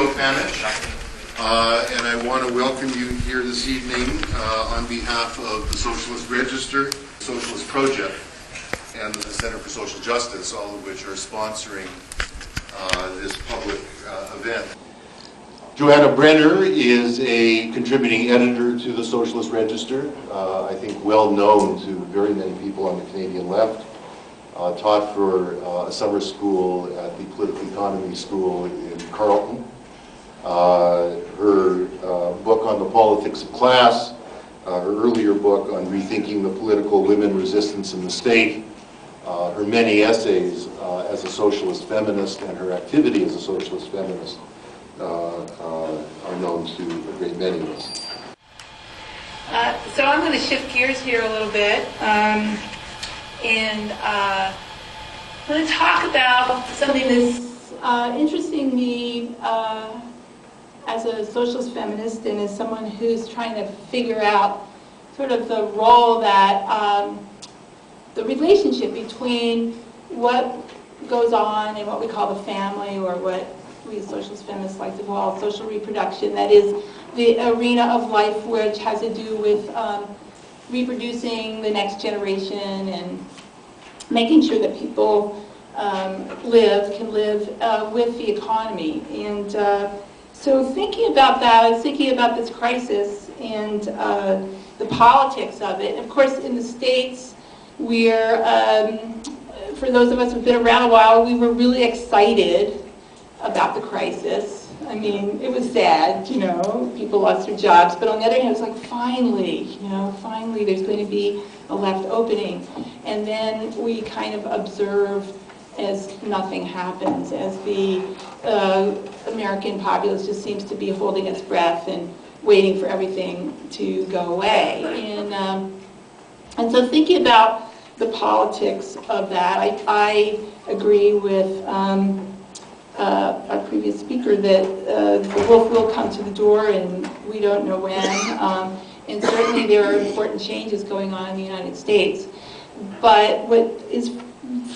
Pantich, and I want to welcome you here this evening on behalf of the Socialist Register, Socialist Project, and the Center for Social Justice, all of which are sponsoring this public event. Johanna Brenner is a contributing editor to the Socialist Register, I think well known to very many people on the Canadian left. Taught for a summer school at the Political Economy School in Carleton. Her book on the politics of class, her earlier book on rethinking the political women resistance in the state, her many essays as a socialist feminist, and her activity as a socialist feminist are known to a great many of us. So I'm going to shift gears here a little bit. And I'm going to talk about something that's interesting me as a socialist feminist and as someone who's trying to figure out sort of the role that the relationship between what goes on in what we call the family, or what we as socialist feminists like to call social reproduction, that is the arena of life which has to do with reproducing the next generation and making sure that people can live with the economy. And so thinking about that, I was thinking about this crisis and the politics of it. And of course, in the States, we're, for those of us who've been around a while, we were really excited about the crisis. I mean, it was sad, you know, people lost their jobs, but on the other hand, it was like, finally, you know, finally there's going to be a left opening. And then we kind of observe as nothing happens, as the American populace just seems to be holding its breath and waiting for everything to go away. And so thinking about the politics of that, I agree with our previous speaker that the wolf will come to the door and we don't know when. And certainly there are important changes going on in the United States. But what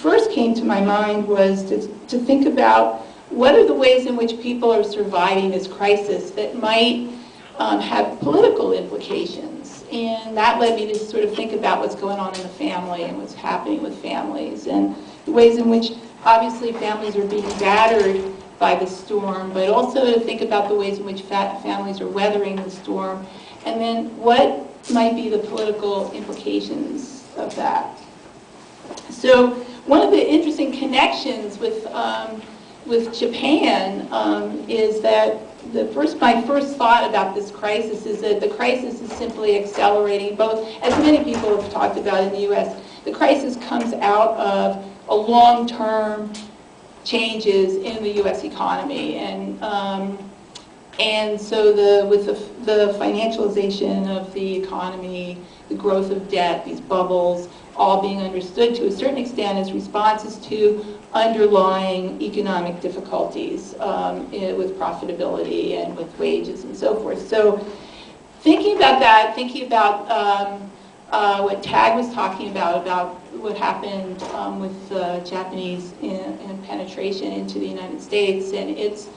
first came to my mind was to think about what are the ways in which people are surviving this crisis that might have political implications. And that led me to sort of think about what's going on in the family and what's happening with families, and the ways in which obviously families are being battered by the storm, but also to think about the ways in which families are weathering the storm, and then what might be the political implications of that. So one of the interesting connections with Japan is that my first thought about this crisis is that the crisis is simply accelerating, both, as many people have talked about in the U.S., the crisis comes out of a long-term changes in the U.S. economy, and so with the financialization of the economy, the growth of debt, these bubbles, all being understood to a certain extent as responses to underlying economic difficulties with profitability and with wages and so forth. So thinking about that, thinking about what Tag was talking about what happened with Japanese penetration into the United States and its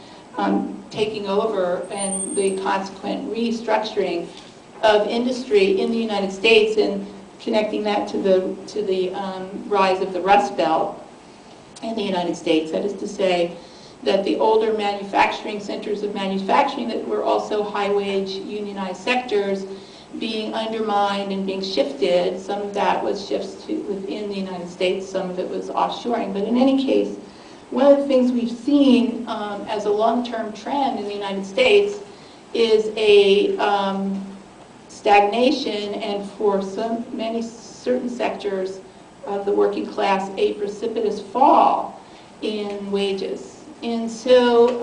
taking over and the consequent restructuring of industry in the United States, and connecting that to the rise of the Rust Belt in the United States. That is to say that the older manufacturing centers of manufacturing that were also high-wage unionized sectors being undermined and being shifted. Some of that was shifts to within the United States, some of it was offshoring. But in any case, one of the things we've seen as a long-term trend in the United States is a stagnation, and for many certain sectors of the working class, a precipitous fall in wages. And so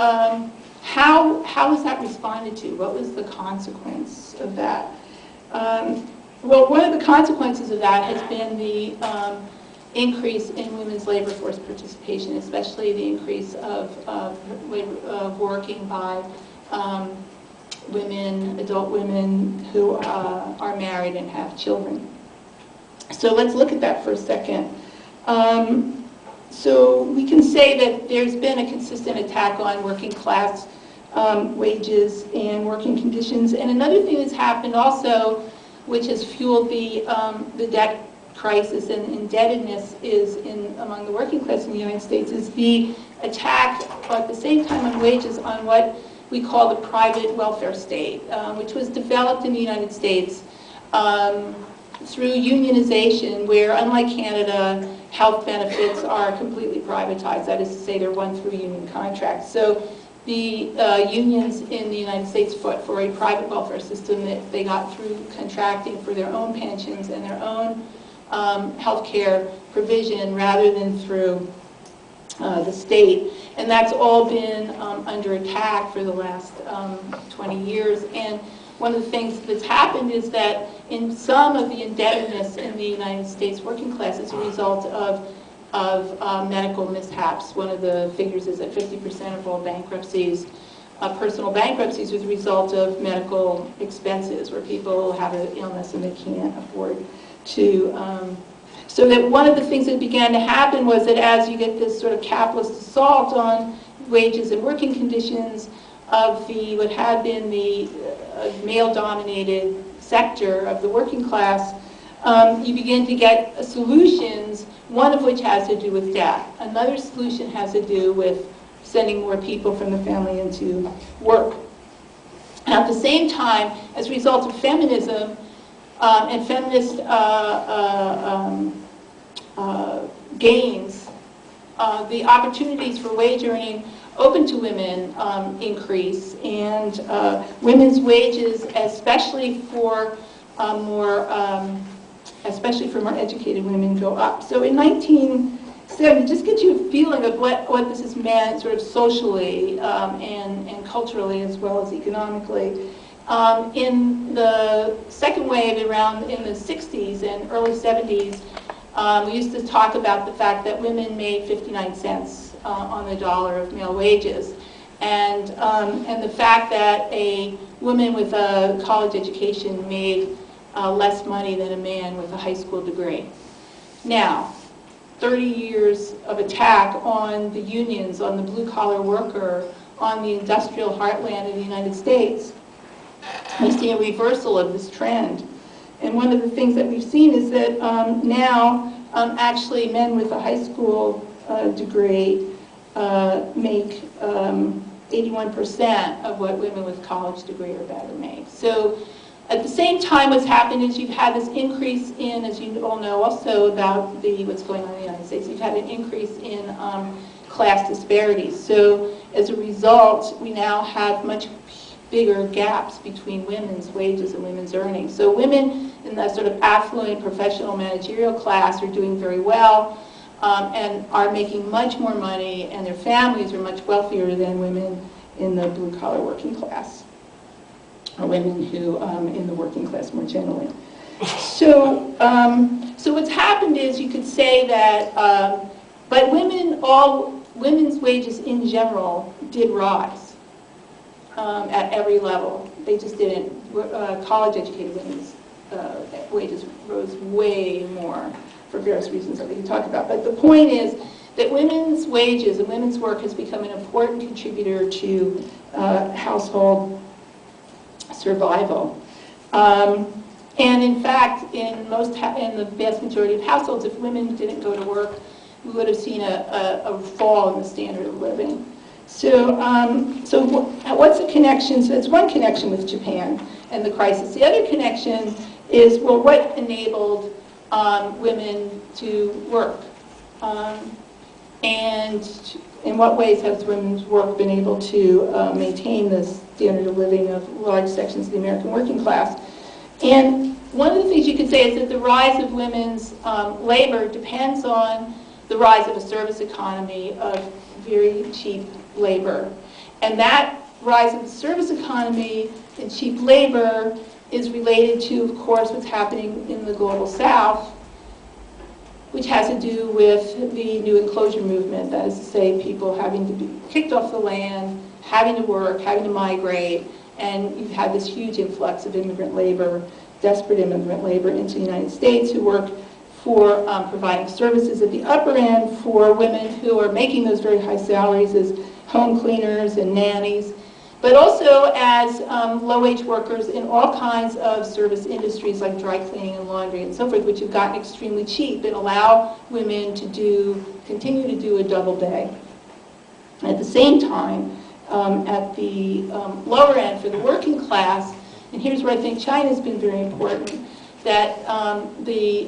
how was that responded to? What was the consequence of that? Well, one of the consequences of that has been the increase in women's labor force participation, especially the increase of working by women, adult women who are married and have children. So let's look at that for a second. So we can say that there's been a consistent attack on working class wages and working conditions. And another thing that's happened also, which has fueled the debt crisis and indebtedness is among the working class in the United States, is the attack at the same time on wages on what we call the private welfare state, which was developed in the United States through unionization, where, unlike Canada, health benefits are completely privatized. That is to say, they're won through union contracts. So the unions in the United States fought for a private welfare system that they got through contracting for their own pensions and their own health care provision rather than through the state. And that's all been under attack for the last 20 years. And one of the things that's happened is that in some of the indebtedness in the United States working class is a result of medical mishaps. One of the figures is that 50% of all bankruptcies, personal bankruptcies, was a result of medical expenses, where people have an illness and they can't afford to. So that one of the things that began to happen was that as you get this sort of capitalist assault on wages and working conditions of what had been the male-dominated sector of the working class, you begin to get solutions, one of which has to do with debt. Another solution has to do with sending more people from the family into work. And at the same time, as a result of feminism and feminist gains, the opportunities for wage earning open to women increase, and women's wages, especially for more educated women, go up. So in 1970, just get you a feeling of what this has meant sort of socially and culturally as well as economically. In the second wave around in the 60s and early 70s, we used to talk about the fact that women made 59 cents on the dollar of male wages, and the fact that a woman with a college education made less money than a man with a high school degree. Now, 30 years of attack on the unions, on the blue-collar worker, on the industrial heartland of the United States, we see a reversal of this trend. And one of the things that we've seen is that now actually men with a high school degree make 81% of what women with college degree or better make. So at the same time, what's happened is you've had this increase in, as you all know also about what's going on in the United States, you've had an increase in class disparities. So as a result, we now have much bigger gaps between women's wages and women's earnings. So women in the sort of affluent professional managerial class are doing very well and are making much more money, and their families are much wealthier than women in the blue-collar working class, or women who in the working class more generally. So, so what's happened is you could say that, but women's wages in general did rise. At every level. They just didn't. College-educated women's wages rose way more for various reasons that we can talk about. But the point is that women's wages and women's work has become an important contributor to household survival. And in fact, in the vast majority of households, if women didn't go to work, we would have seen a fall in the standard of living. So, what's the connection? So that's one connection with Japan and the crisis. The other connection is, well, what enabled women to work? And in what ways has women's work been able to maintain the standard of living of large sections of the American working class? And one of the things you could say is that the rise of women's labor depends on the rise of a service economy of very cheap labor. And that rise of the service economy and cheap labor is related to, of course, what's happening in the global south, which has to do with the new enclosure movement. That is to say, people having to be kicked off the land, having to work, having to migrate, and you've had this huge influx of immigrant labor, desperate immigrant labor into the United States who work for providing services at the upper end for women who are making those very high salaries as home cleaners and nannies. but also as low-wage workers in all kinds of service industries like dry cleaning and laundry and so forth, which have gotten extremely cheap and allow women to continue to do a double day. At the same time, at the lower end for the working class, and here's where I think China's been very important, that the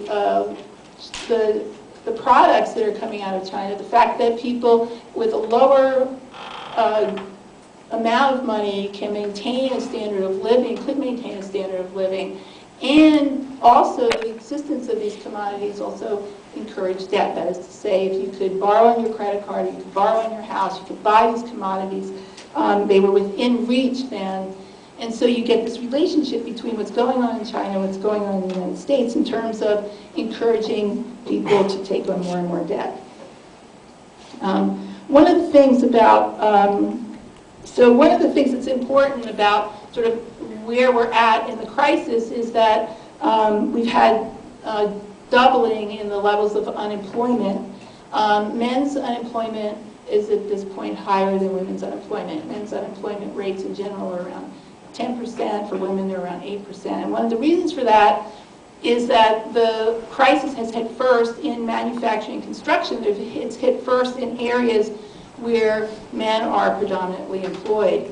products that are coming out of China, the fact that people with a lower amount of money can maintain a standard of living, could maintain a standard of living, and also the existence of these commodities also encourage debt. That is to say, if you could borrow on your credit card, you could borrow on your house, you could buy these commodities, they were within reach then. And so you get this relationship between what's going on in China and what's going on in the United States in terms of encouraging people to take on more and more debt. One of the things that's important about sort of where we're at in the crisis is that we've had doubling in the levels of unemployment. Men's unemployment is at this point higher than women's unemployment. Men's unemployment rates in general are around 10%. For women, they're around 8%. And one of the reasons for that is that the crisis has hit first in manufacturing and construction. It's hit first in areas where men are predominantly employed.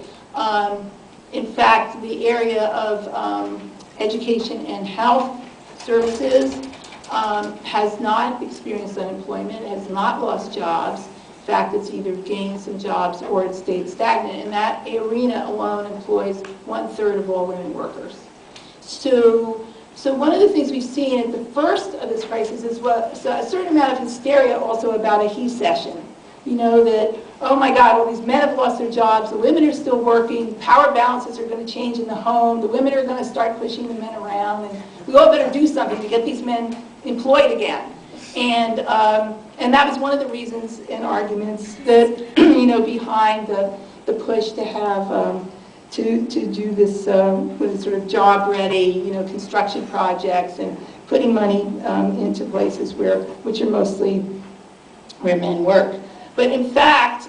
In fact, the area of education and health services has not experienced unemployment, has not lost jobs. In fact, it's either gained some jobs or it's stayed stagnant. And that arena alone employs 1/3 of all women workers. So one of the things we've seen at the first of this crisis is a certain amount of hysteria also about a he session. You know, that, oh my God, all these men have lost their jobs, the women are still working, power balances are going to change in the home, the women are going to start pushing the men around, and we all better do something to get these men employed again. And that was one of the reasons and arguments that, you know, behind the push to have, to do this with sort of job-ready, you know, construction projects and putting money into places which are mostly where men work. But in fact,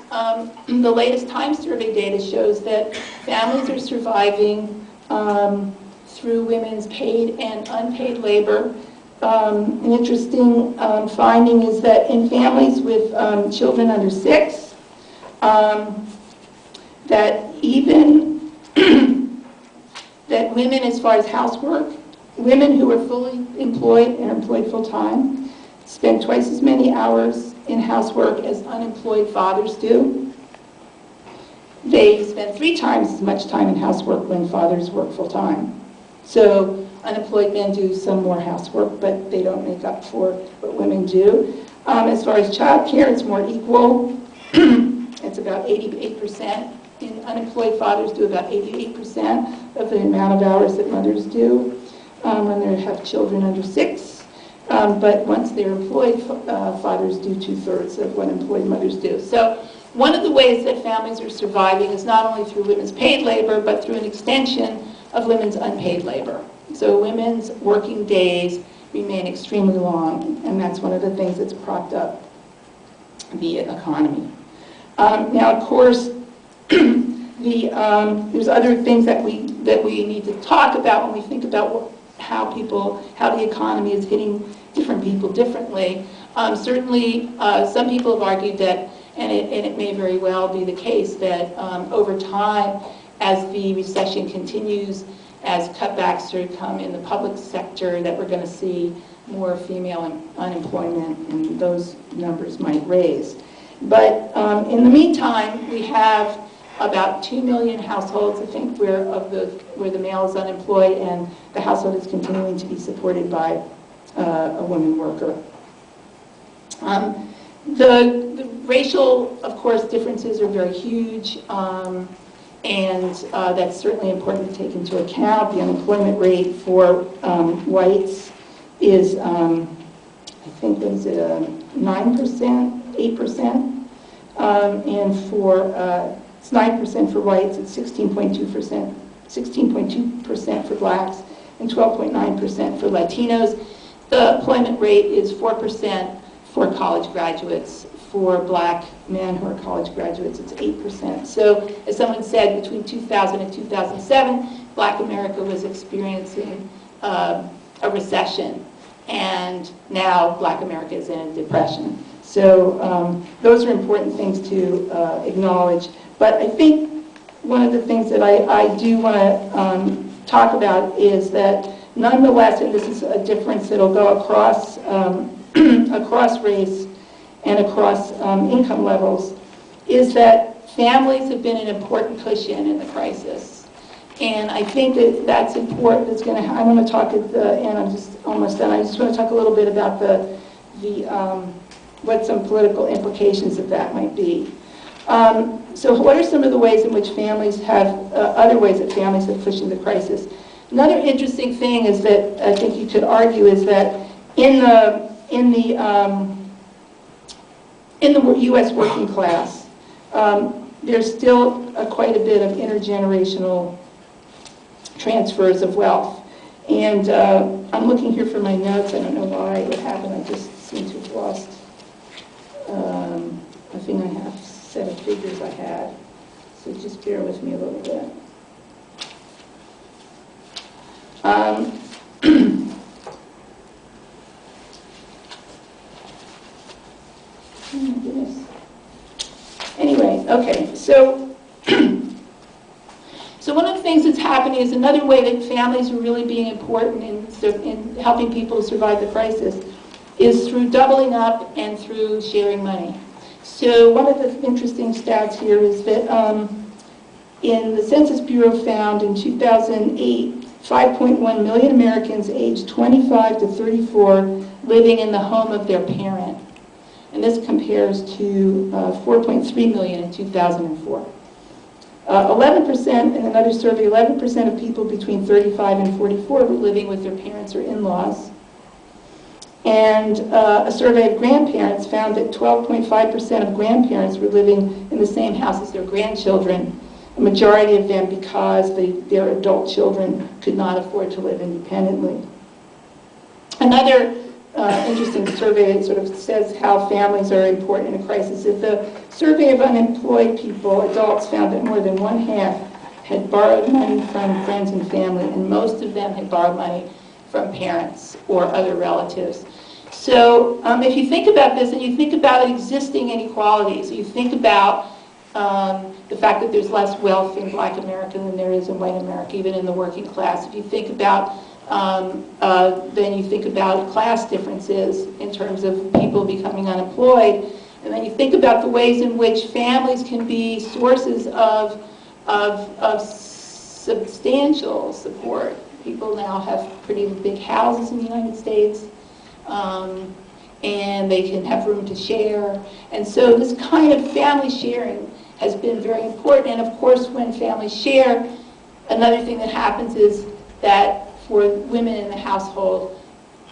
the latest Time survey data shows that families are surviving through women's paid and unpaid labor. An interesting finding is that in families with children under 6, that even that women, as far as housework, women who are fully employed and are employed full-time spend twice as many hours in housework as unemployed fathers do. They spend 3 times as much time in housework when fathers work full-time. So unemployed men do some more housework, but they don't make up for what women do. As far as childcare, it's more equal. It's about 88%. Unemployed fathers do about 88% of the amount of hours that mothers do when they have children under 6. But once they're employed, fathers do 2/3 of what employed mothers do. So one of the ways that families are surviving is not only through women's paid labor, but through an extension of women's unpaid labor. So women's working days remain extremely long, and that's one of the things that's propped up the economy. Now, of course, there's other things that we need to talk about when we think about how the economy is hitting different people differently. Certainly, some people have argued that, and it may very well be the case, that over time, as the recession continues, as cutbacks sort of come in the public sector, that we're going to see more female unemployment, and those numbers might raise. But in the meantime, we have about 2 million households, I think, where the male is unemployed, and the household is continuing to be supported by a woman worker. The racial, of course, differences are very huge, and that's certainly important to take into account. The unemployment rate for whites is, I think, was it 9%, 8%, and it's 9% for whites, it's 16.2% for blacks, and 12.9% for Latinos. The employment rate is 4% for college graduates. For black men who are college graduates, it's 8%. So, as someone said, between 2000 and 2007, black America was experiencing a recession, and now black America is in a depression. So those are important things to acknowledge. But I think one of the things that I do want to talk about is that nonetheless, and this is a difference that will go across, across race and across income levels, is that families have been an important cushion in the crisis. And I think that that's important. It's going to. I want to talk at the end. I'm just almost done. I just want to talk a little bit about what some political implications of that might be. So what are some of the ways in which families have, other ways that families have cushioned the crisis? Another interesting thing is that I think you could argue is that in the U.S. working class, there's still quite a bit of intergenerational transfers of wealth. And I'm looking here for my notes. I don't know why, what happened. I just seem to have lost a thing I have, set of figures I had. So just bear with me a little bit. Oh my goodness. Anyway, okay, so so one of the things that's happening is another way that families are really being important in helping people survive the crisis is through doubling up and through sharing money. So one of the interesting stats here is that in the Census Bureau found in 2008, 5.1 million Americans aged 25 to 34 living in the home of their parent. And this compares to 4.3 million in 2004. 11%, in another survey, 11% of people between 35 and 44 were living with their parents or in-laws. And a survey of grandparents found that 12.5% of grandparents were living in the same house as their grandchildren, a majority of them because their adult children could not afford to live independently. Another interesting survey that sort of says how families are important in a crisis is the survey of unemployed people, adults, found that more than one half had borrowed money from friends and family, and most of them had borrowed money from parents or other relatives. So if you think about this and you think about existing inequalities, you think about the fact that there's less wealth in black America than there is in white America, even in the working class. If you think about, then you think about class differences in terms of people becoming unemployed. And then you think about the ways in which families can be sources of substantial support. People now have pretty big houses in the United States, and they can have room to share. And so this kind of family sharing has been very important. And of course, when families share, another thing that happens is that for women in the household,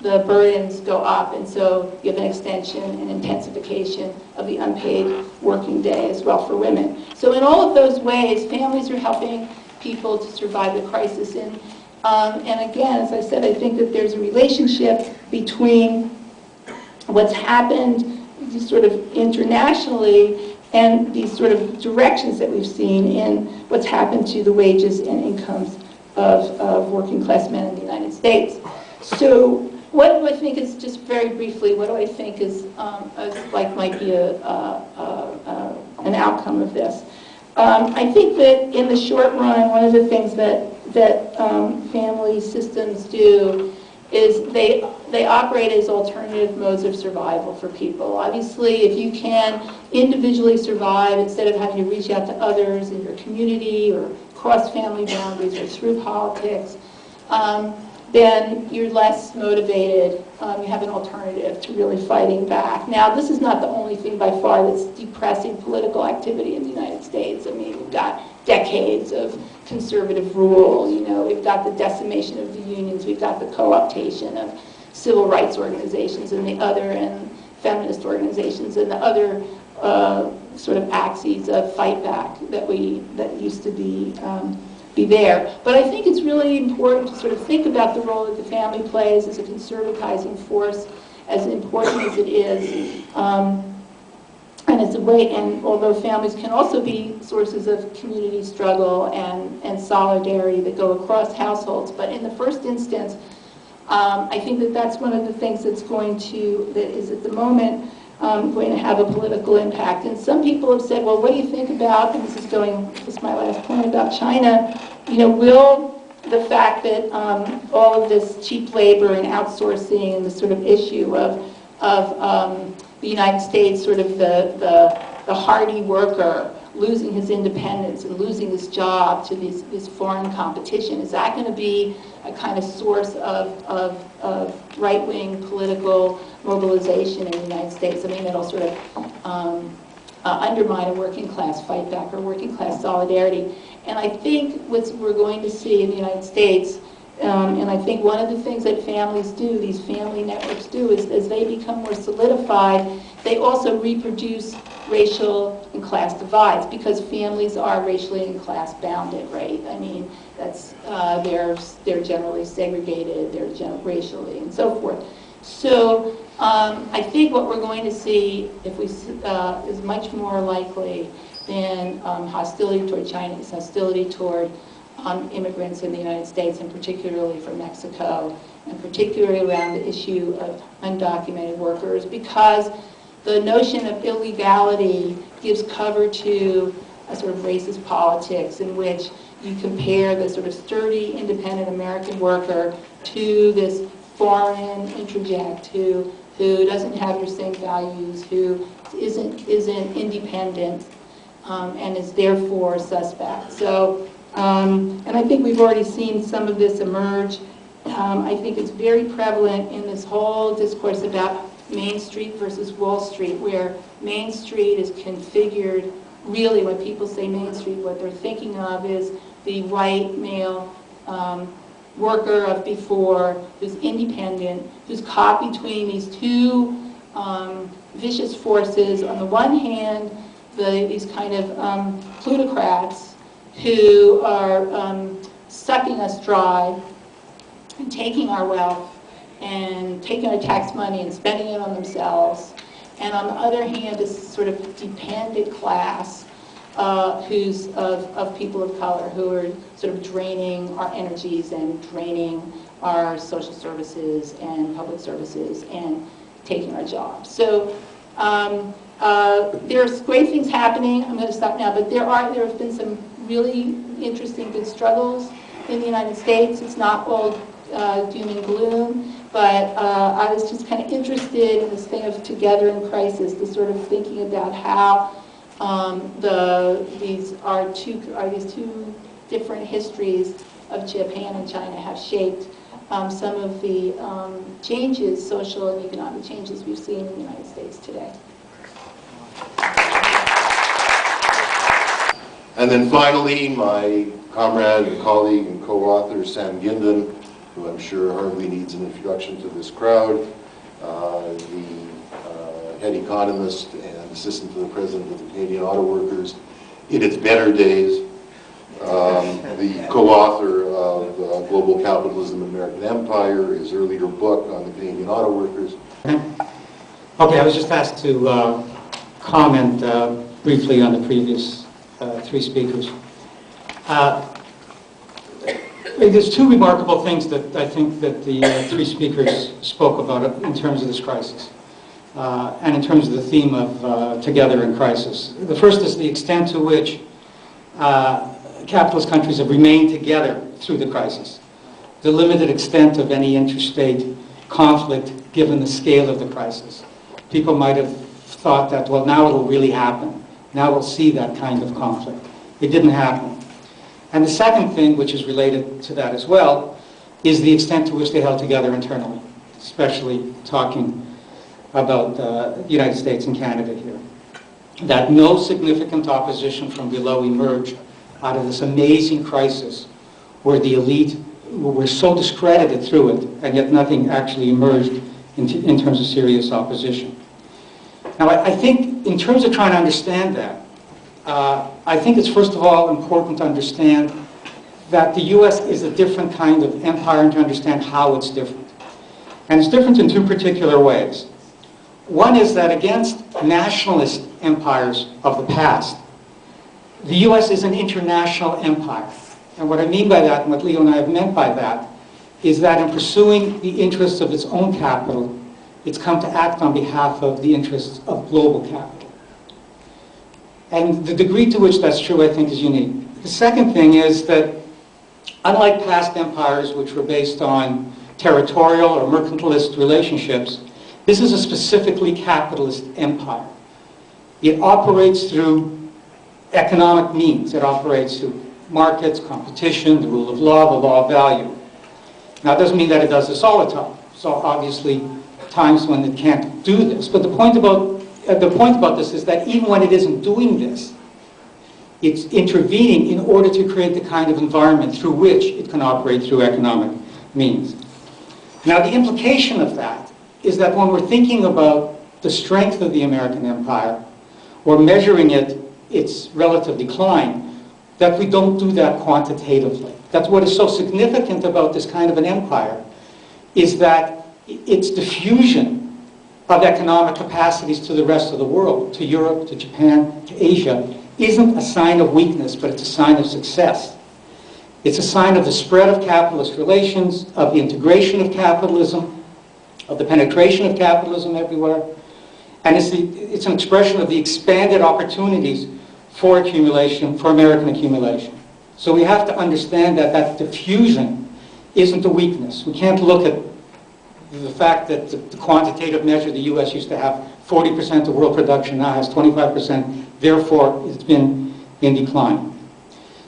the burdens go up, and so you have an extension and intensification of the unpaid working day as well for women. So in all of those ways, families are helping people to survive the crisis. And again, as I said, I think that there's a relationship between what's happened sort of internationally and these sort of directions that we've seen in what's happened to the wages and incomes of working class men in the United States. So what do I think is, just very briefly, what do I think is might be an outcome of this? I think that in the short run, one of the things that family systems do is they operate as alternative modes of survival for people. Obviously, if you can individually survive instead of having to reach out to others in your community or cross family boundaries or through politics, then you're less motivated. You have an alternative to really fighting back. Now, this is not the only thing by far that's depressing political activity in the United States. I mean, we've got decades of conservative rule, we've got the decimation of the unions, we've got the co-optation of civil rights organizations and feminist organizations and the other sort of axes of fight back that used to be there. But I think it's really important to sort of think about the role that the family plays as a conservatizing force as important as it is. And it's a way, and although families can also be sources of community struggle and solidarity that go across households, but in the first instance, I think that that's one of the things that is at the moment going to have a political impact. And some people have said, well, what do you think about, and this is my last point about China, will the fact that all of this cheap labor and outsourcing and the sort of issue of the United States, sort of the hardy worker losing his independence and losing his job to this foreign competition, is that going to be a kind of source of right-wing political mobilization in the United States? I mean, it'll sort of undermine a working class fight back or working class solidarity. And I think what we're going to see in the United States, and I think one of the things that families do, these family networks do, is as they become more solidified, they also reproduce racial and class divides, because families are racially and class bounded, right? I mean, that's they're generally segregated, they're racially and so forth. So I think what we're going to see, if we is much more likely than hostility toward China, is hostility toward immigrants in the United States, and particularly from Mexico, and particularly around the issue of undocumented workers, because the notion of illegality gives cover to a sort of racist politics in which you compare the sort of sturdy, independent American worker to this foreign interject who doesn't have your same values, who isn't independent, and is therefore suspect. So, and I think we've already seen some of this emerge. I think it's very prevalent in this whole discourse about Main Street versus Wall Street, where Main Street is configured, really when people say Main Street, what they're thinking of is the white male worker of before, who's independent, who's caught between these two vicious forces. On the one hand, these kind of plutocrats who are sucking us dry and taking our wealth and taking our tax money and spending it on themselves. And on the other hand, this sort of dependent class who's of people of color, who are sort of draining our energies and draining our social services and public services and taking our jobs. So there's great things happening. I'm going to stop now, but there have been some really interesting good struggles in the United States. It's not all doom and gloom, but I was just kind of interested in this thing of together in crisis, the sort of thinking about how these two different histories of Japan and China have shaped some of the changes, social and economic changes we've seen in the United States today. And then finally, my comrade and colleague and co-author, Sam Gindin, who I'm sure hardly needs an introduction to this crowd, the head economist and assistant to the president of the Canadian Auto Workers in its better days, the co-author of Global Capitalism, American Empire, his earlier book on the Canadian Auto Workers. Okay, I was just asked to comment briefly on the previous three speakers. There's two remarkable things that I think that the three speakers spoke about in terms of this crisis, and in terms of the theme of together in crisis. The first is the extent to which capitalist countries have remained together through the crisis, the limited extent of any interstate conflict given the scale of the crisis. People might have thought that, well, now it'll really happen. Now we'll see that kind of conflict. It didn't happen. And the second thing, which is related to that as well, is the extent to which they held together internally, especially talking about the United States and Canada here. That no significant opposition from below emerged out of this amazing crisis where the elite were so discredited through it, and yet nothing actually emerged in terms of serious opposition. Now, I think in terms of trying to understand that, I think it's first of all important to understand that the U.S. is a different kind of empire, and to understand how it's different. And it's different in two particular ways. One is that against nationalist empires of the past, the U.S. is an international empire. And what I mean by that, and what Leo and I have meant by that, is that in pursuing the interests of its own capital, it's come to act on behalf of the interests of global capital. And the degree to which that's true, I think, is unique. The second thing is that, unlike past empires which were based on territorial or mercantilist relationships, this is a specifically capitalist empire. It operates through economic means. It operates through markets, competition, the rule of law, the law of value. Now, it doesn't mean that it does this all the time. So obviously, times when it can't do this. But the point about this is that even when it isn't doing this, it's intervening in order to create the kind of environment through which it can operate through economic means. Now, the implication of that is that when we're thinking about the strength of the American empire, or measuring its relative decline, that we don't do that quantitatively. That's what is so significant about this kind of an empire, is that its diffusion of economic capacities to the rest of the world, to Europe, to Japan, to Asia, isn't a sign of weakness, but it's a sign of success. It's a sign of the spread of capitalist relations, of the integration of capitalism, of the penetration of capitalism everywhere, and it's an expression of the expanded opportunities for accumulation, for American accumulation. So we have to understand that that diffusion isn't a weakness. We can't look at the fact that the quantitative measure, the U.S. used to have 40% of world production, now has 25%, therefore it's been in decline.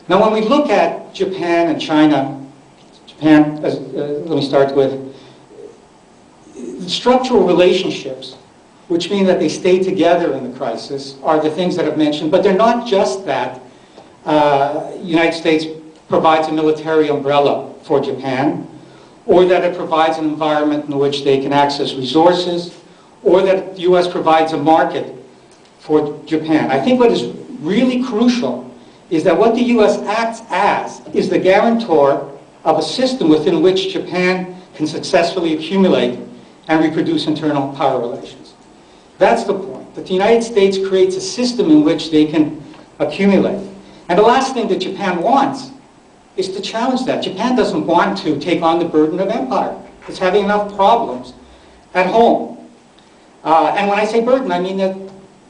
Now when we look at Japan and China, let me start with structural relationships, which mean that they stay together in the crisis, are the things that I've mentioned, but they're not just that. The United States provides a military umbrella for Japan, or that it provides an environment in which they can access resources, or that the U.S. provides a market for Japan. I think what is really crucial is that what the U.S. acts as is the guarantor of a system within which Japan can successfully accumulate and reproduce internal power relations. That's the point, that the United States creates a system in which they can accumulate. And the last thing that Japan wants is to challenge that. Japan doesn't want to take on the burden of empire. It's having enough problems at home. And when I say burden, I mean that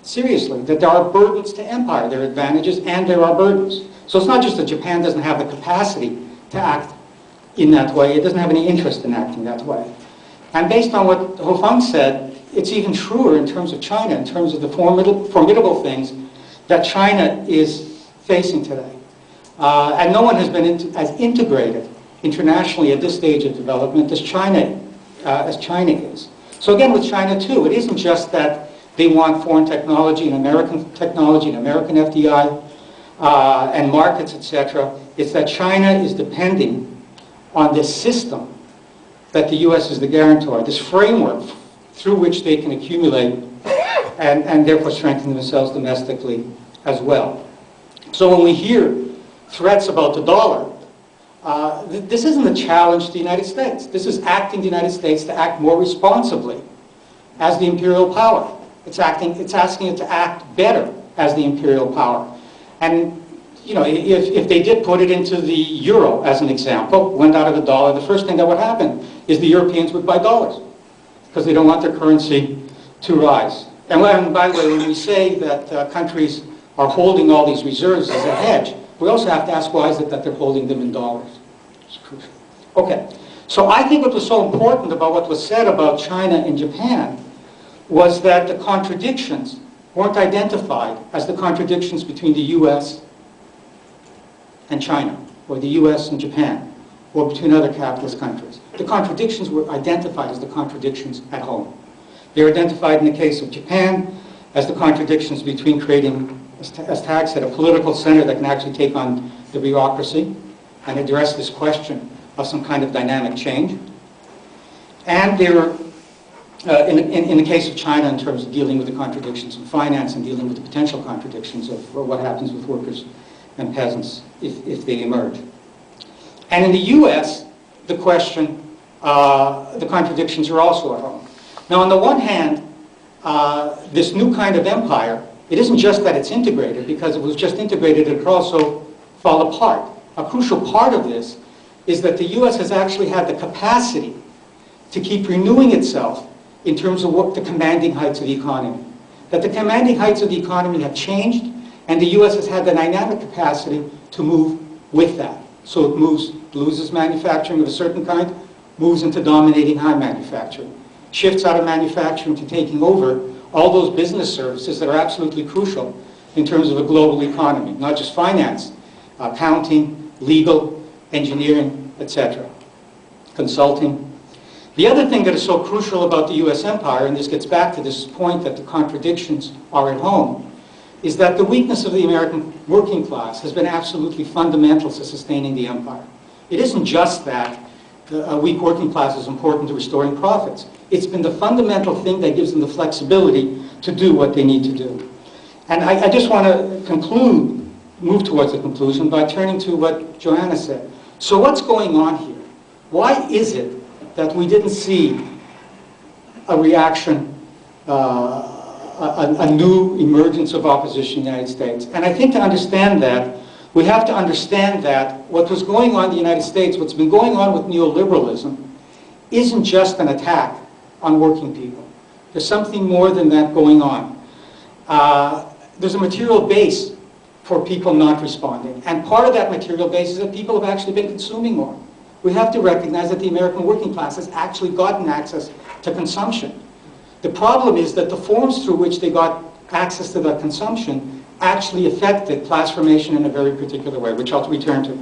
seriously, that there are burdens to empire. There are advantages and there are burdens. So it's not just that Japan doesn't have the capacity to act in that way. It doesn't have any interest in acting that way. And based on what Ho-fung said, it's even truer in terms of China, in terms of the formidable things that China is facing today. And no one has been as integrated internationally at this stage of development as China is. So again, with China too, it isn't just that they want foreign technology and American FDI and markets, etc. It's that China is depending on this system that the U.S. is the guarantor, this framework through which they can accumulate and therefore strengthen themselves domestically as well. So when we hear threats about the dollar, this isn't a challenge to the United States. This is asking the United States to act more responsibly as the imperial power. It's asking it to act better as the imperial power. And you know, if they did put it into the euro as an example, went out of the dollar, the first thing that would happen is the Europeans would buy dollars because they don't want their currency to rise. And by the way, when we say that countries are holding all these reserves as a hedge, we also have to ask why is it that they're holding them in dollars. It's crucial. Okay, so I think what was so important about what was said about China and Japan was that the contradictions weren't identified as the contradictions between the U.S. and China, or the U.S. and Japan, or between other capitalist countries. The contradictions were identified as the contradictions at home. They were identified in the case of Japan as the contradictions between creating, as Tag said, a political center that can actually take on the bureaucracy and address this question of some kind of dynamic change. And they were, in the case of China, in terms of dealing with the contradictions in finance and dealing with the potential contradictions of what happens with workers and peasants if they emerge. And in the U.S., the question the contradictions are also at home. Now, on the one hand, this new kind of empire, it isn't just that it's integrated, because it was just integrated, it could also fall apart. A crucial part of this is that the U.S. has actually had the capacity to keep renewing itself in terms of what the commanding heights of the economy. That the commanding heights of the economy have changed, and the U.S. has had the dynamic capacity to move with that. So it loses manufacturing of a certain kind, moves into dominating high manufacturing, shifts out of manufacturing to taking over all those business services that are absolutely crucial in terms of a global economy, not just finance, accounting, legal, engineering, etc., consulting. The other thing that is so crucial about the U.S. empire, and this gets back to this point that the contradictions are at home, is that the weakness of the American working class has been absolutely fundamental to sustaining the empire. It isn't just that a weak working class is important to restoring profits. It's been the fundamental thing that gives them the flexibility to do what they need to do. And I just want to move towards the conclusion by turning to what Johanna said. So what's going on here? Why is it that we didn't see a reaction, a new emergence of opposition in the United States? And I think to understand that, we have to understand that what was going on in the United States, what's been going on with neoliberalism, isn't just an attack on working people. There's something more than that going on. There's a material base for people not responding. And part of that material base is that people have actually been consuming more. We have to recognize that the American working class has actually gotten access to consumption. The problem is that the forms through which they got access to that consumption actually affected class formation in a very particular way, which I'll return to.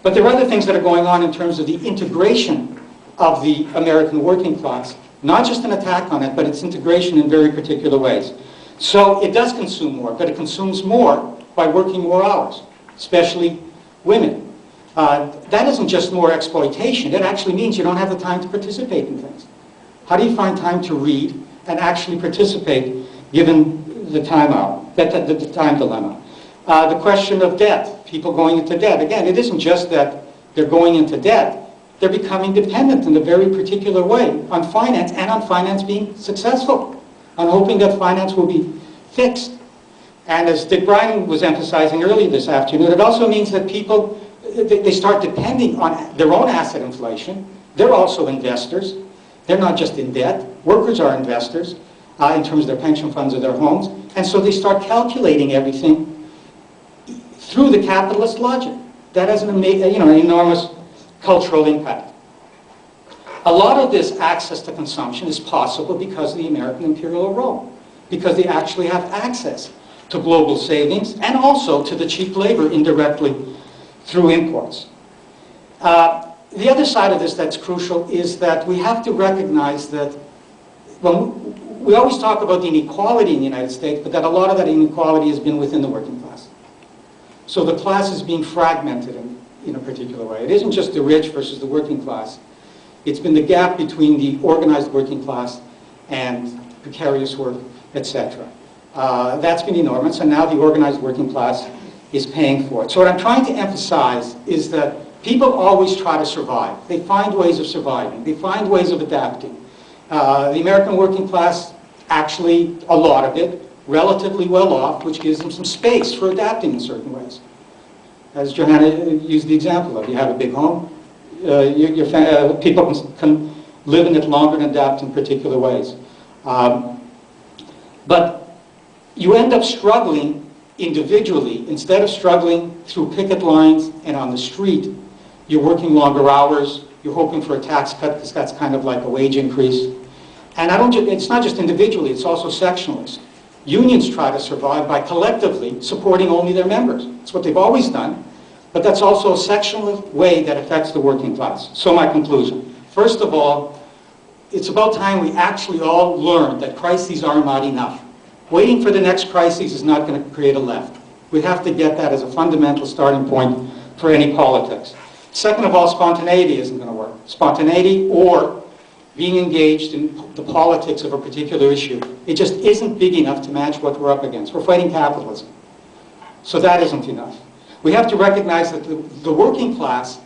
But there are other things that are going on in terms of the integration of the American working class. Not just an attack on it, but its integration in very particular ways. So it does consume more, but it consumes more by working more hours, especially women. That isn't just more exploitation. It actually means you don't have the time to participate in things. How do you find time to read and actually participate given the time out, the time dilemma? The question of debt, people going into debt. Again, it isn't just that they're going into debt. They're becoming dependent in a very particular way on finance, and on finance being successful, on hoping that finance will be fixed. And as Dick Bryan was emphasizing earlier this afternoon, it also means that people, they start depending on their own asset inflation. They're also investors. They're not just in debt. Workers are investors in terms of their pension funds or their homes. And so they start calculating everything through the capitalist logic. That has an enormous cultural impact. A lot of this access to consumption is possible because of the American imperial role, because they actually have access to global savings and also to the cheap labor indirectly through imports. The other side of this that's crucial is that we have to recognize that we always talk about the inequality in the United States, but that a lot of that inequality has been within the working class. So the class is being fragmented in a particular way. It isn't just the rich versus the working class. It's been the gap between the organized working class and precarious work, etc. That's been enormous, and now the organized working class is paying for it. So what I'm trying to emphasize is that people always try to survive. They find ways of surviving. They find ways of adapting. The American working class, actually, a lot of it, relatively well off, which gives them some space for adapting in certain ways. As Johanna used the example of, you have a big home, people can live in it longer and adapt in particular ways. But you end up struggling individually. Instead of struggling through picket lines and on the street, you're working longer hours, you're hoping for a tax cut because that's kind of like a wage increase. And it's not just individually, it's also sectionalist. Unions try to survive by collectively supporting only their members. It's what they've always done, but that's also a sectional way that affects the working class. So my conclusion. First of all, it's about time we actually all learn that crises are not enough. Waiting for the next crisis is not going to create a left. We have to get that as a fundamental starting point for any politics. Second of all, spontaneity isn't going to work. Spontaneity or being engaged in the politics of a particular issue, it just isn't big enough to match what we're up against. We're fighting capitalism. So that isn't enough. We have to recognize that the working class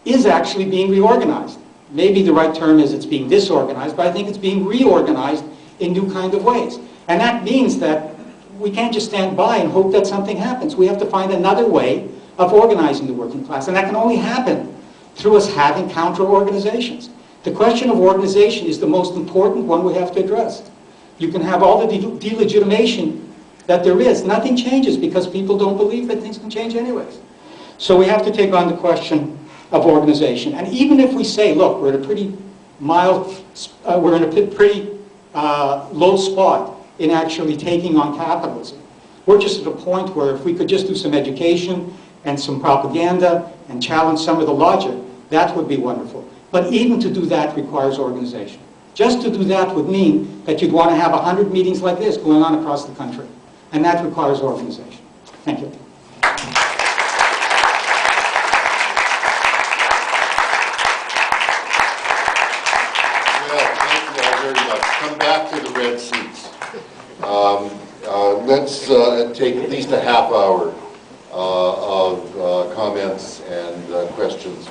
is actually being reorganized. maybe the right term is it's being disorganized, but I think it's being reorganized in new kind of ways. And that means that we can't just stand by and hope that something happens. We have to find another way of organizing the working class, and that can only happen through us having counter-organizations. The question of organization is the most important one we have to address. You can have all the delegitimation that there is. Nothing changes because people don't believe that things can change anyways. So we have to take on the question of organization. And even if we say, look, we're at a pretty mild, we're in a pretty low spot in actually taking on capitalism. We're just at a point where if we could just do some education and some propaganda and challenge some of the logic, that would be wonderful. But even to do that requires organization. Just to do that would mean that you'd want to have 100 meetings like this going on across the country. And that requires organization. Thank you. Well, thank you all very much. Come back to the red seats. Let's take at least a half hour of comments and questions.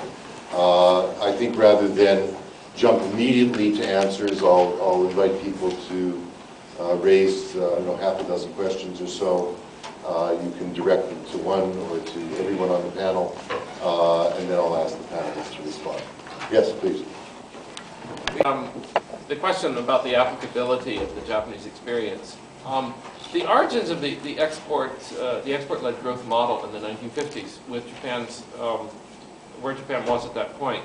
I think rather than jump immediately to answers, I'll invite people to raise half a dozen questions or so. You can direct them to one or to everyone on the panel, and then I'll ask the panelists to respond. Yes, please. The question about the applicability of the Japanese experience. The origins of the export-led growth model in the 1950s, with where Japan was at that point.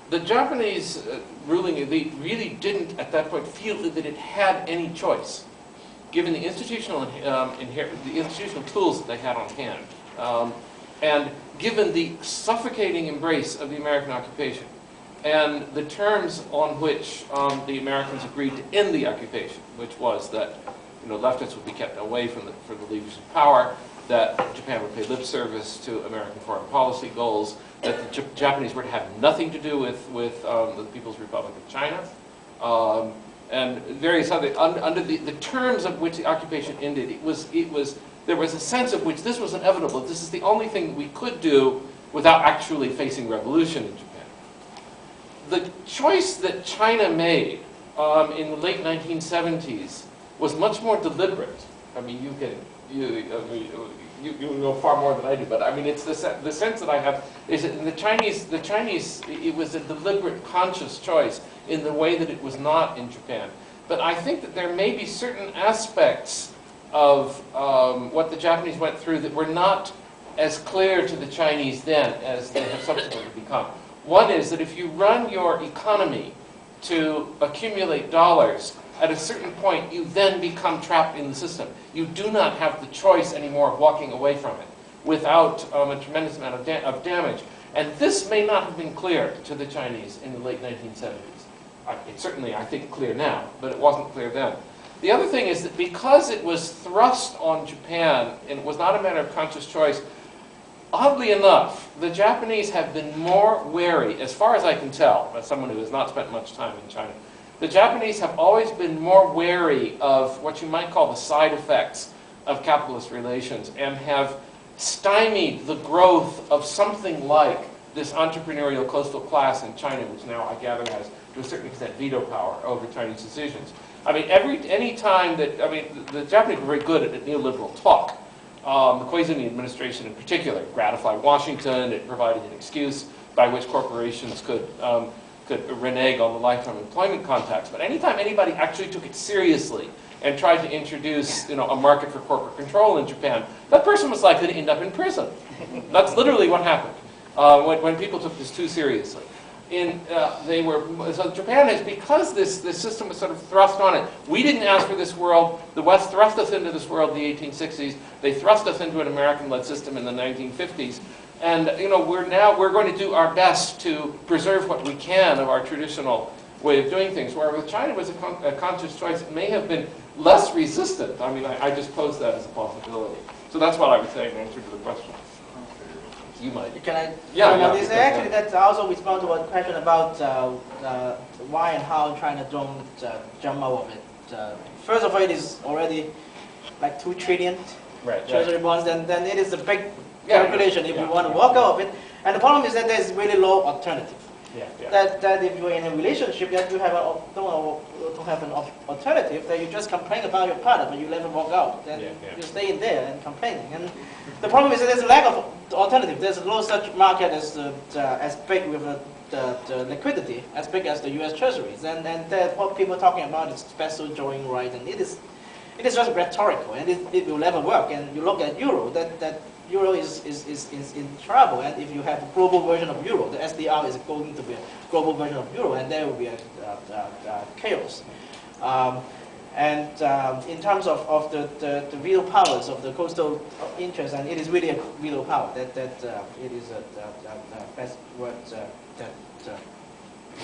The Japanese ruling elite really didn't, at that point, feel that it had any choice, given the institutional tools that they had on hand, and given the suffocating embrace of the American occupation, and the terms on which the Americans agreed to end the occupation, which was that leftists would be kept away from the levers of power, that Japan would pay lip service to American foreign policy goals, that the Japanese were to have nothing to do with the People's Republic of China, and various other, under the terms of which the occupation ended, there was a sense of which this was inevitable. This is the only thing we could do without actually facing revolution in Japan. The choice that China made in the late 1970s was much more deliberate. I mean, you know far more than I do, but I mean, it's the sense that I have is that in the Chinese, it was a deliberate, conscious choice in the way that it was not in Japan. But I think that there may be certain aspects of what the Japanese went through that were not as clear to the Chinese then as they have subsequently become. One is that if you run your economy to accumulate dollars, at a certain point, you then become trapped in the system. You do not have the choice anymore of walking away from it without a tremendous amount of damage. And this may not have been clear to the Chinese in the late 1970s. It's certainly, I think, clear now, but it wasn't clear then. The other thing is that because it was thrust on Japan, and it was not a matter of conscious choice, oddly enough, the Japanese have been more wary, as far as I can tell, as someone who has not spent much time in China, the Japanese have always been more wary of what you might call the side effects of capitalist relations and have stymied the growth of something like this entrepreneurial coastal class in China, which now I gather has, to a certain extent, veto power over Chinese decisions. I mean, any time that, the Japanese were very good at neoliberal talk. The Koizumi administration in particular gratified Washington. It provided an excuse by which corporations could renege on the lifetime employment contracts. But anytime anybody actually took it seriously and tried to introduce a market for corporate control in Japan, that person was likely to end up in prison. That's literally what happened when people took this too seriously. So Japan is, because this system was sort of thrust on it, we didn't ask for this world. The West thrust us into this world in the 1860s. They thrust us into an American-led system in the 1950s. And we're going to do our best to preserve what we can of our traditional way of doing things. Where with China was a conscious choice, it may have been less resistant. I mean, I just posed that as a possibility. So that's what I would say in answer to the question. You might. Can I? Yeah. Actually, that also responds to one question about why and how China don't jump out of it. First of all, it is already like 2 trillion treasury bonds, then it is a big calculation if you want to walk out of it. And the problem is that there's really low alternative. That if you're in a relationship, that you have don't have an alternative, that you just complain about your partner, but you never walk out. Then you stay in there and complaining. And the problem is that there's a lack of alternative. There's no such market as big with the liquidity as big as the U.S. Treasuries. And what people are talking about is special drawing right, and it is just rhetorical, and it will never work. And you look at euro, that euro is in trouble, and if you have a global version of euro, the SDR is going to be a global version of euro, and there will be a chaos. In terms of the veto powers of the coastal interests, and it is really a veto power, that it is the best word that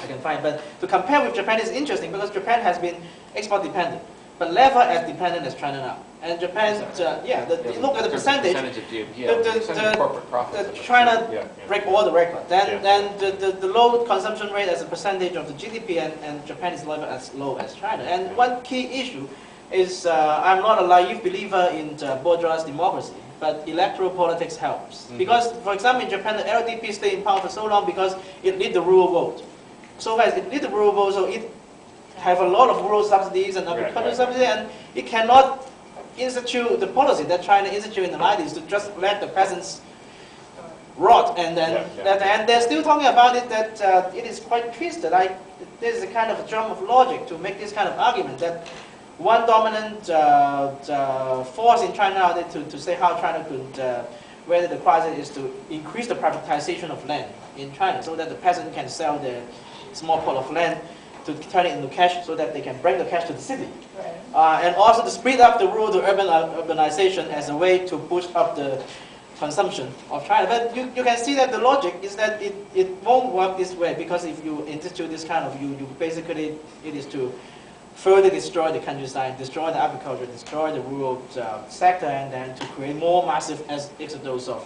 I can find. But to compare with Japan is interesting, because Japan has been export dependent, but never as dependent as China now. And Japan, you look at the percentage of corporate profits. China break all the records. Then the low consumption rate as a percentage of the GDP, and Japan is never as low as China. And one key issue is, I'm not a naive believer in bourgeois democracy, but electoral politics helps. Because, for example, in Japan, the LDP stayed in power for so long because it did the rural vote. So as it did the rural vote, so it have a lot of rural subsidies and agricultural subsidies, and it cannot institute the policy that China instituted in the 90s to just let the peasants rot, and then and they're still talking about it, that it is quite twisted. There's a kind of a jump of logic to make this kind of argument, that one dominant force in China now to say how China could weather the crisis is to increase the privatization of land in China, so that the peasant can sell their small plot of land to turn it into cash, so that they can bring the cash to the city. And also to speed up the rural to urbanization as a way to boost up the consumption of China. But you can see that the logic is that it won't work this way, because if you institute this kind of, you basically, it is to further destroy the countryside, destroy the agriculture, destroy the rural sector, and then to create more massive exodus of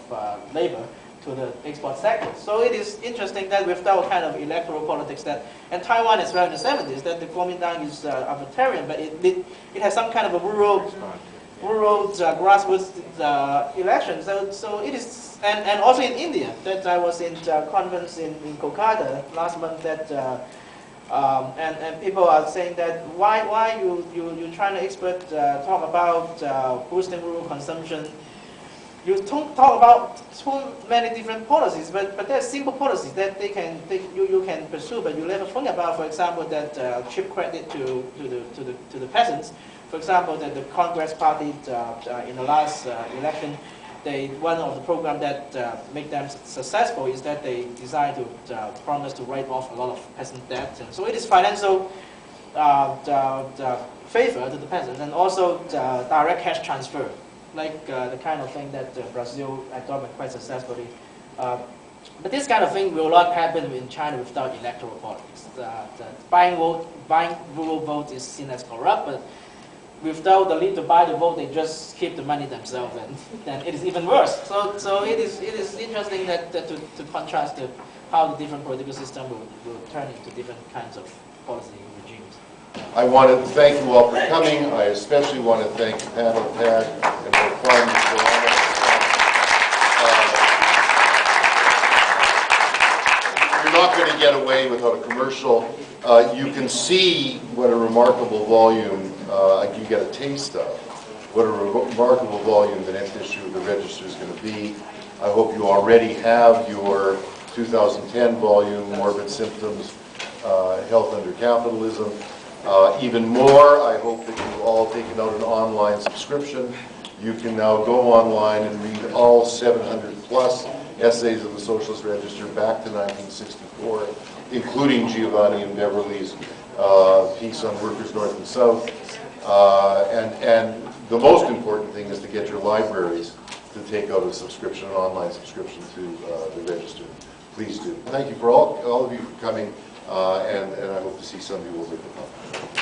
labor to the export sector. So it is interesting that without kind of electoral politics, and Taiwan as well in the 70s, that the Kuomintang is authoritarian, but it has some kind of a rural grassroots election. So it is, and also in India, that I was in a conference in Kolkata last month, that and people are saying that why you China experts talk about boosting rural consumption. You talk about so many different policies, but there's simple policies that you can pursue, but you never think about. For example, that cheap credit to the peasants. For example, that the Congress Party in the last election, one of the programs that make them successful is that they decide to promise to write off a lot of peasant debt. And so it is financial favor to the peasants, and also direct cash transfer, like the kind of thing that Brazil adopted quite successfully. But this kind of thing will not happen in China without electoral politics. Buying rural votes is seen as corrupt, but without the need to buy the vote, they just keep the money themselves, and then it is even worse. So it is interesting that to contrast how the different political system will turn into different kinds of policy regimes. I want to thank you all for coming. I especially want to thank the panel, Tag, and Ho-fung for all of You're not going to get away without a commercial. You can see what a remarkable volume, you get a taste of what a remarkable volume the next issue of the Register is going to be. I hope you already have your 2010 volume, Morbid Symptoms, Health Under Capitalism. Even more, I hope that you've all taken out an online subscription. You can now go online and read all 700 plus essays of the Socialist Register back to 1964, including Giovanni and Beverly's piece on workers north and south. And the most important thing is to get your libraries to take out a subscription, an online subscription to the Register. Please do. Thank you for all of you for coming, and I hope to see some of you over at the conference.